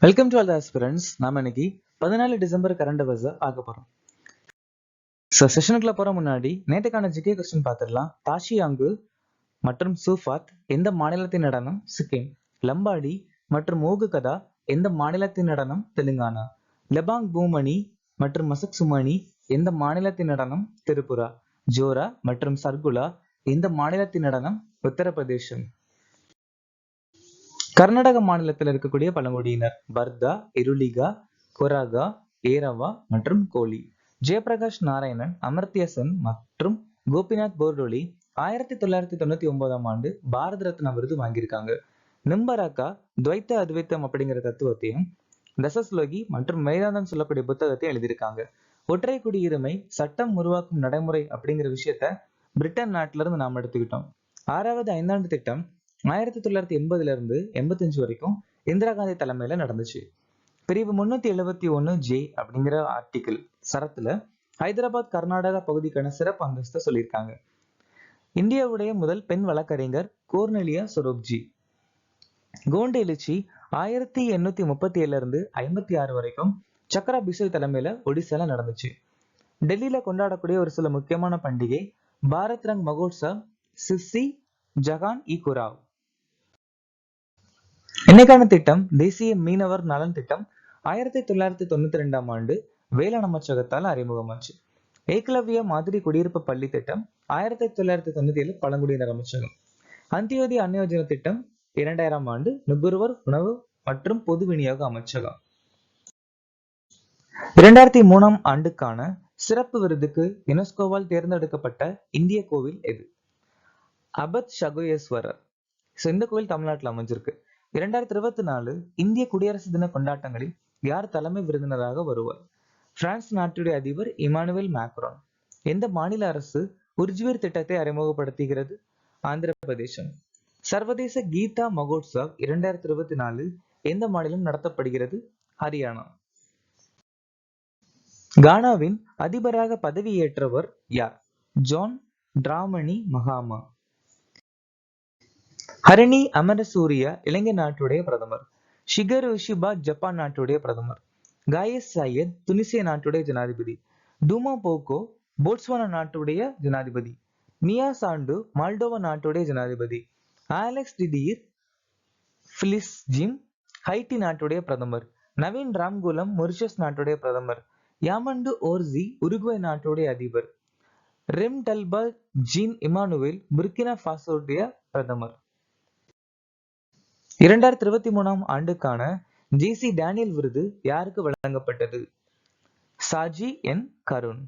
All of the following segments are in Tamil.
Welcome to all the aspirants. நாம இன்னைக்கு 14 டிசம்பர் கரண்ட் அஃபேர்ஸ் பார்க்க போறோம். செஷனுக்குள்ள போற முன்னாடி நேற்றுக்கான ஜிகே கொஸ்டின் பார்த்துடலாம். தாஷியாங்கு மற்றும் சூஃபாத் எந்த மாநிலத்தின் நடனம்? சிக்கிம். லம்பாடி மற்றும் ஓகு கதா எந்த மாநிலத்தின் நடனம்? தெலுங்கானா. லெபாங் பூமணி மற்றும் மசக் சுமணி எந்த மாநிலத்தின் நடனம்? திரிபுரா. ஜோரா மற்றும் சர்குலா எந்த மாநிலத்தின் நடனம்? உத்தரப்பிரதேசம். கர்நாடக மாநிலத்தில் இருக்கக்கூடிய பழங்குடியினர் பர்தா, இருளிகா, கொராகா, ஏரவா மற்றும் கோலி. ஜெயபிரகாஷ் நாராயணன், அமர்த்திய சென் மற்றும் கோபிநாத் போர்டோலி 1999 பாரத ரத்னா விருது வாங்கியிருக்காங்க. நிம்பராக்கா துவைத்த அத்வைத்தம் அப்படிங்கிற தத்துவத்தையும் தசஸ்லோகி மற்றும் வேதாந்தம் சொல்லக்கூடிய புத்தகத்தை எழுதியிருக்காங்க. ஒற்றை குடியுரிமை சட்டம் உருவாக்கும் நடைமுறை அப்படிங்கிற விஷயத்த பிரிட்டன் நாட்டில இருந்து நாம் எடுத்துக்கிட்டோம். 6வது ஐந்தாண்டு திட்டம் 1980 இருந்து 85 வரைக்கும் இந்திரா காந்தி தலைமையில நடந்துச்சு. பிரிவு 371 அப்படிங்கிற ஆர்டிகிள் சரத்துல ஹைதராபாத் கர்நாடகா பகுதிக்கான சிறப்பு அந்தஸ்தை சொல்லியிருக்காங்க. இந்தியாவுடைய முதல் பெண் வழக்கறிஞர் கோர்னெலியா சொரோப்ஜி. கோண்டு எழுச்சி 1837 இருந்து 56 வரைக்கும் சக்ரா பிசோய் தலைமையில ஒடிசால நடந்துச்சு. டெல்லியில கொண்டாடக்கூடிய ஒரு சில முக்கியமான பண்டிகை பாரத் ரங் மகோத்சவ், சிஸ்ஸி ஜகான் இ குராவ். இன்னைக்கான திட்டம் தேசிய மீனவர் நலன் திட்டம் 1992 வேளாண் அமைச்சகத்தால் அறிமுகமாச்சு. ஏகலவ்யா மாதிரி குடியிருப்பு பள்ளி திட்டம் 1997 பழங்குடியினர் அமைச்சகம். அந்தியோதய அன்யோஜன திட்டம் 2000 நுகர்வோர் உணவு மற்றும் பொது விநியோக அமைச்சகம். 2003 சிறப்பு விருதுக்கு யுனெஸ்கோவால் தேர்ந்தெடுக்கப்பட்ட இந்திய கோவில் எது? அபத் சகோயேஸ்வரர். இந்த கோவில் தமிழ்நாட்டில் அமைஞ்சிருக்கு. 2024 இந்திய குடியரசு தின கொண்டாட்டங்களில் யார் தலைமை விருந்தினராக வருவார்? பிரான்ஸ் நாட்டுடைய அதிபர் இமானுவேல் மேக்ரான். எந்த மாநில அரசு உர்ஜ்வீர் திட்டத்தை அறிமுகப்படுத்துகிறது? ஆந்திர பிரதேசம். சர்வதேச கீதா மகோத்சவ் 2024 எந்த மாநிலம் நடத்தப்படுகிறது? ஹரியானா. கானாவின் அதிபராக பதவியேற்றவர் யார்? John Dramani மகாமா. ஹரணி அமரசூரியா இலங்கை நாட்டுடைய பிரதமர். ஷிகர் உஷிபா ஜப்பான் நாட்டுடைய பிரதமர். காயஸ் சையத் துனிசிய நாட்டுடைய ஜனாதிபதி. டூமா போகோ போட்ஸ்வானா நாட்டுடைய ஜனாதிபதி. மியா சாண்டு மால்டோவா நாட்டுடைய ஜனாதிபதி. ஆலெக்ஸ் டிடீர் பிலிஸ்ஜிம் ஹைட்டி நாட்டுடைய பிரதமர். நவீன் ராம்குலம் மொரிஷஸ் நாட்டுடைய பிரதமர். யாமண்டு ஓர்சி உருகுவே நாட்டுடைய அதிபர். ரெம் டல்பா ஜீன் இமானுவேல் புர்கினா ஃபாசோடைய பிரதமர். 2023 ஜேசி டேனியல் விருது யாருக்கு வழங்கப்பட்டது? சாஜி என் கருண்.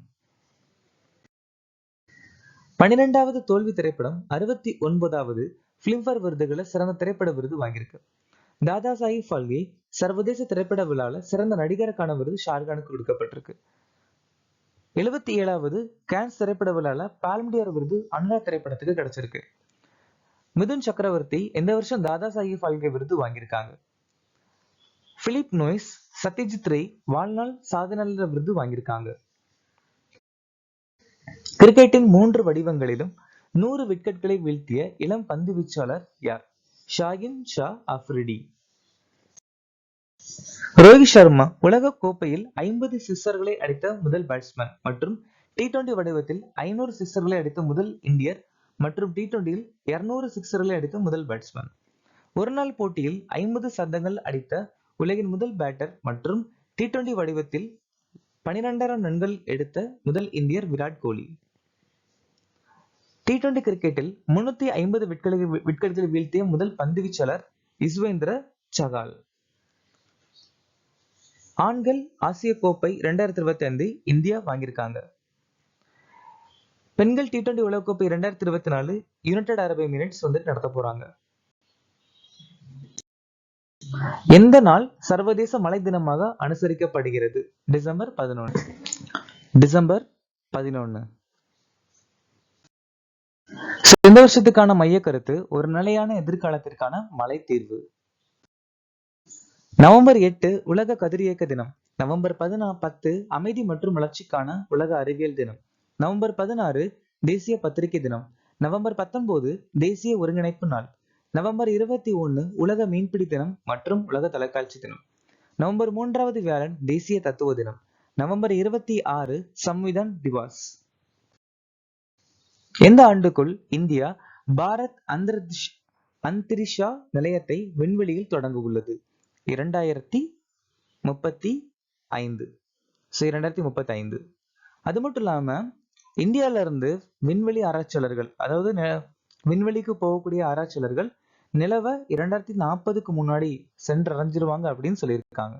12வது தோல்வி திரைப்படம் 69வது பிலிம்பேர் விருதுகளை சிறந்த திரைப்பட விருது வாங்கியிருக்கு. தாதா சாஹிப் பால்கே சர்வதேச திரைப்பட விழால சிறந்த நடிகருக்கான விருது ஷாருக்கானுக்கு கொடுக்கப்பட்டிருக்கு. 77வது கான்ஸ் திரைப்பட விழால பால்ம்டியர் விருது அனுராக் திரைப்படத்துக்கு கிடைச்சிருக்கு. மிதுன் சக்கரவர்த்தி இந்த வருஷம் தாதா சாஹிப் பால்கே விருது வாங்கியிருக்காங்க. பிலிப் நோய்ஸ் சத்யஜித் ரே வாழ்நாள் சாதனையாளர் விருது வாங்கியிருக்காங்க. கிரிக்கெட்டின் 3 வடிவங்களிலும் 100 விக்கெட்களை வீழ்த்திய இளம் பந்து வீச்சாளர் யார்? ஷாகின் ஷா அஃப்ரிடி. ரோஹித் சர்மா உலக கோப்பையில் 50 சிக்சர்களை அடித்த முதல் பேட்ஸ்மேன் மற்றும் T20 வடிவத்தில் 500 சிக்சர்களை அடித்த முதல் இந்தியர் மற்றும் T20யில் 200 சிக்சர்களை அடித்த முதல் பேட்ஸ்மேன். ஒருநாள் போட்டியில் 50 சதங்கள் அடித்த உலகின் முதல் பேட்டர் மற்றும் T20 வடிவத்தில் 12,000 ரன்கள் எடுத்த முதல் இந்தியர் விராட் கோலி. T20 கிரிக்கெட்டில் 350 விக்கெட்டுகளை வீழ்த்திய முதல் பந்து வீச்சாளர் யுஸ்வேந்திர சகால். ஆண்கள் ஆசிய கோப்பை 2025 இந்தியா வாங்கியிருக்காங்க. பெண்கள் T20 உலகக்கோப்பை 2024 யுனைடெட் அரபு எமிரேட்ஸ் நடத்த போறாங்க. எந்த நாள் சர்வதேச மழை தினமாக அனுசரிக்கப்படுகிறது? டிசம்பர் 11. டிசம்பர் 11. இந்த வருஷத்துக்கான மைய கருத்து ஒரு நிலையான எதிர்காலத்திற்கான மழை தீர்வு. நவம்பர் 8 உலக கதிரியக்க தினம். நவம்பர் 10 அமைதி மற்றும் வளர்ச்சிக்கான உலக அறிவியல் தினம். நவம்பர் 16 தேசிய பத்திரிகை தினம். நவம்பர் 19 தேசிய ஒருங்கிணைப்பு நாள். நவம்பர் 21 உலக மீன்பிடி தினம் மற்றும் உலக தொலைக்காட்சி தினம். நவம்பர் 3வது வியாழன் தேசிய தத்துவ தினம். நவம்பர் 26 சம்விதான் திவாஸ். எந்த ஆண்டுக்குள் இந்தியா பாரத் அந்தரிக்ஷா நிலையத்தை விண்வெளியில் தொடங்க உள்ளது? 2035. 2035. அது மட்டும் இல்லாம இந்தியால இருந்து விண்வெளி ஆராய்ச்சியாளர்கள், அதாவது விண்வெளிக்கு போகக்கூடிய ஆராய்ச்சியாளர்கள் நிலவை 2040க்கு முன்னாடி சென்றடைஞ்சிருவாங்க அப்படின்னு சொல்லியிருக்காங்க.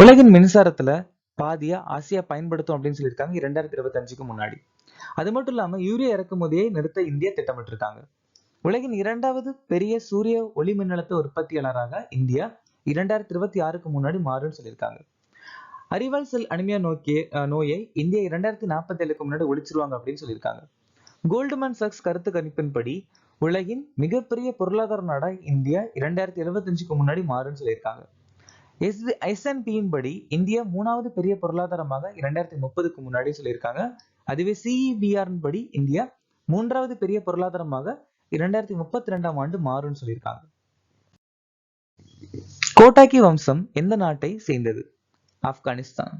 உலகின் மின்சாரத்துல பாதியா ஆசியா பயன்படுத்தும் அப்படின்னு சொல்லியிருக்காங்க 2025க்கு முன்னாடி. அது மட்டும் இல்லாம யூரியா இறக்குமதியை நிறுத்த இந்தியா திட்டமிட்டிருக்காங்க. உலகின் 2வது பெரிய சூரிய ஒளி மின்னழுத்த உற்பத்தியாளராக இந்தியா 2026க்கு முன்னாடி மாறும்னு சொல்லியிருக்காங்க. அறிவால் செல் அனிமியா நோயை இந்தியா 2047க்கு முன்னாடி ஒழிச்சிருவாங்க அப்படின்னு சொல்லியிருக்காங்க. கோல்ட்மேன் சாக்ஸ் கருத்து கணிப்பின்படி உலகின் மிகப்பெரிய பொருளாதார நாடா இந்தியா 2075க்கு முன்னாடி மாறும்னு சொல்லியிருக்காங்க. S&Pயின் படி இந்தியா 3வது பெரிய பொருளாதாரமாக 2030க்கு முன்னாடி சொல்லியிருக்காங்க. அதுவே CEBR படி இந்தியா 3வது பெரிய பொருளாதாரமாக 2032ஆம் ஆண்டு மாறும்னு சொல்லியிருக்காங்க. கோட்டாக்கி வம்சம் எந்த நாட்டை சேர்ந்தது? ஆப்கானிஸ்தான்.